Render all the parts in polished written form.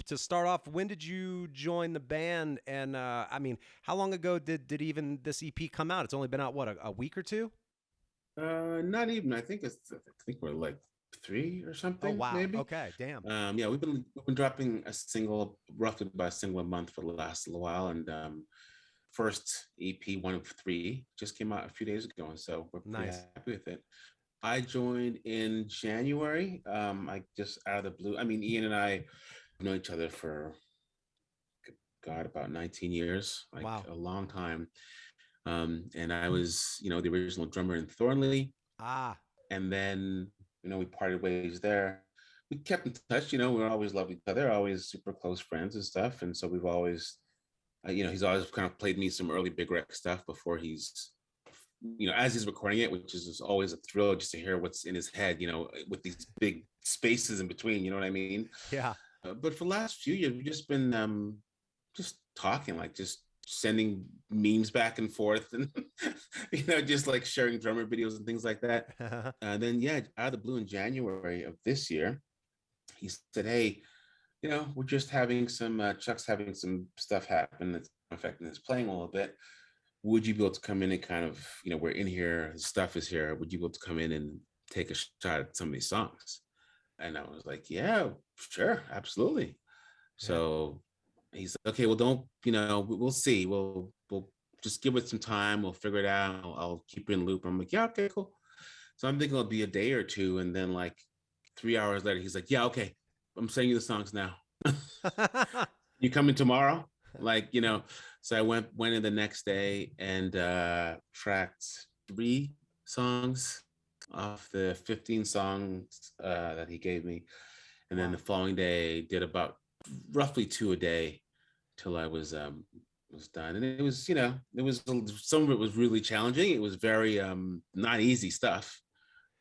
to start off, when did you join the band? And I mean, how long ago did even this EP come out? It's only been out what a week or two? Not even. I think we're like three or Oh something, wow. maybe. Okay, damn. Yeah, we've been dropping a single, roughly by a single a month for the last little while, and first EP, one of three, just came out a few days ago, and so we're pretty Nice. happy with it. I joined in January. I just out of the blue. I mean, Ian and I know each other for God about 19 years, like Wow. a long time. And I was, the original drummer in Thornley, Ah, and then we parted ways there. We kept in touch. We always loved each other, always super close friends and stuff. And so we've always, he's always kind of played me some early Big Wreck stuff before he's, as he's recording it, which is just always a thrill just to hear what's in his head, with these big spaces in between. You know what I mean? yeah. But for the last few years, we've just been just talking, like just sending memes back and forth, and just like sharing drummer videos and things like that. Then yeah, out of the blue in January of this year, he said, "Hey, we're just having some Chuck's having some stuff happen that's affecting his playing a little bit. Would you be able to come in and kind of, we're in here, his stuff is here. Would you be able to come in and take a shot at some of these songs?" And I was like, "Yeah, sure, absolutely." Yeah. So he's like, "Okay, well, don't, we'll see. We'll just give it some time. We'll figure it out. I'll keep you in the loop." I'm like, "Yeah, okay, cool." So I'm thinking it'll be a day or two. And then like 3 hours later, he's like, "Yeah, okay, I'm sending you the songs now. You coming tomorrow?" Like, so I went in the next day and tracked 3 songs off the 15 songs that he gave me. And then the Wow. following day did about roughly 2 a day till I was done. And it was, it was some of it was really challenging. It was very not easy stuff.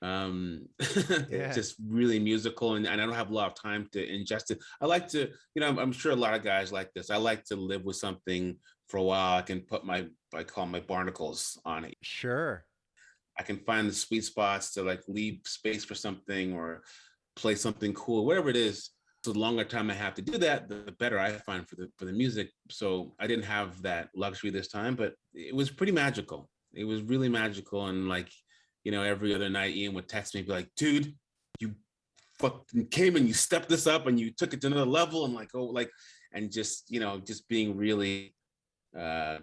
It's Yeah. just really musical, and I don't have a lot of time to ingest it. I like to, I'm sure a lot of guys like this. I like to live with something for a while. I can put I call my barnacles on it. Sure. I can find the sweet spots to like leave space for something or play something cool, whatever it is. So the longer time I have to do that, the better I find for the music. So I didn't have that luxury this time, but it was pretty magical. It was really magical. And like, every other night Ian would text me, be like, "Dude, you fucking came and you stepped this up and you took it to another level," and like, oh, like, and just, just being really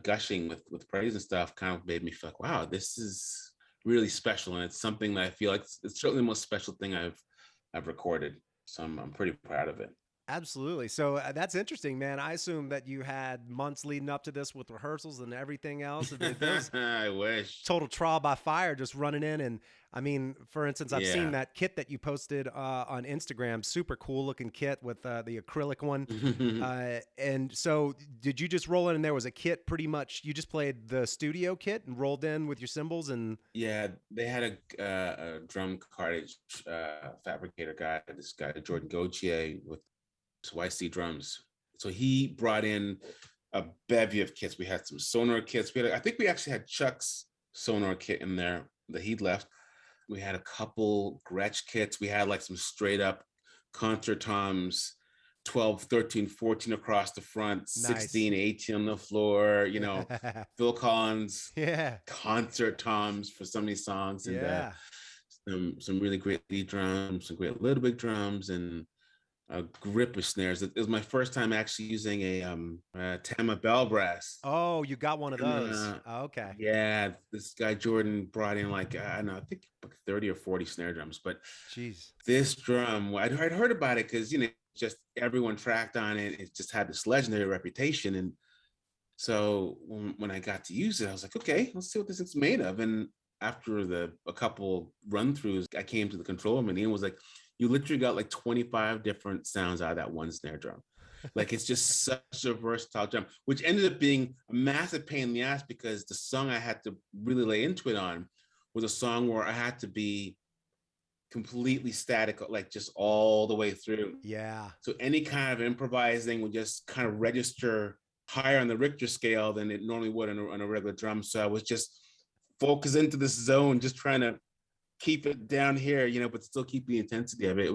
gushing with praise and stuff kind of made me feel like, wow, this is really special. And it's something that I feel like it's certainly the most special thing I've recorded. So I'm pretty proud of it. Absolutely. So that's interesting, man. I assume that you had months leading up to this with rehearsals and everything else. There was I wish. total trial by fire, just running in. And I mean, for instance, I've seen Yeah. that kit that you posted on Instagram. Super cool looking kit with the acrylic one. And so, did you just roll in and there was a kit? Pretty much, you just played the studio kit and rolled in with your cymbals and Yeah, they had a drum cartridge fabricator guy, this guy Jordan Gauthier with YC drums. So he brought in a bevy of kits. We had some sonar kits. I think we actually had Chuck's sonar kit in there that he'd left. We had a couple Gretsch kits. We had like some straight up concert toms, 12, 13, 14 across the front, nice. 16, 18 on the floor, Yeah. Phil Collins Yeah. concert toms for so many songs, and Yeah. some really great lead drums, some great little big drums, and a grip of snares. It was my first time actually using a Tama bell brass. Oh, you got one of And those. Oh, okay. yeah, this guy Jordan brought in like I don't know, I think like 30 or 40 snare drums. But Jeez. this drum, I'd heard about it because just everyone tracked on it. It just had this legendary reputation, and so when I got to use it, I was like, okay, let's see what this is made of. And after a couple run throughs, I came to the control room and Ian was like, "You literally got like 25 different sounds out of that one snare drum." Like it's just such a versatile drum, which ended up being a massive pain in the ass because the song I had to really lay into it on was a song where I had to be completely static, like just all the way through. Yeah. So any kind of improvising would just kind of register higher on the Richter scale than it normally would on a regular drum. So I was just focused into this zone, just trying to keep it down here, but still keep the intensity of it.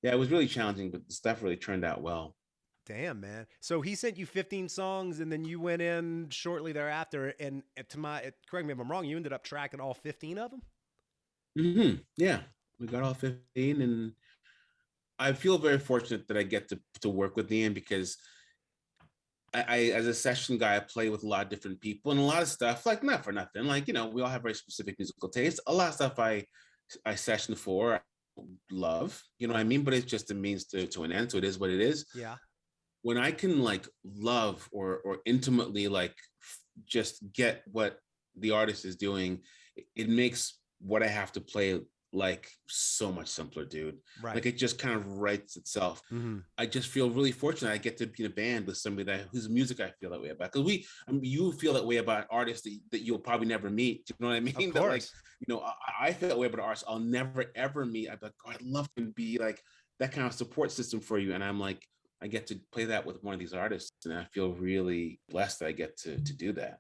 Yeah, it was really challenging, but the stuff really turned out well. Damn, man. So he sent you 15 songs, and then you went in shortly thereafter. And to my, correct me if I'm wrong, you ended up tracking all 15 of them. Yeah, we got all 15, and I feel very fortunate that I get to work with Ian because as a session guy, I play with a lot of different people and a lot of stuff, like not for nothing. Like, we all have very specific musical tastes. A lot of stuff I session for, I love, you know what I mean? But it's just a means to an end. So it is what it is. Yeah. When I can like love or intimately like just get what the artist is doing, it makes what I have to play like so much simpler, dude. Right. Like it just kind of writes itself. Mm-hmm. I just feel really fortunate I get to be in a band with somebody that whose music I feel that way about. Because you feel that way about artists that you'll probably never meet. You know what I Of mean? That like, course. I feel that way about artists I'll never ever meet. I'd be like, oh, I'd love to be like that kind of support system for you. And I'm like, I get to play that with one of these artists, and I feel really blessed that I get to do that.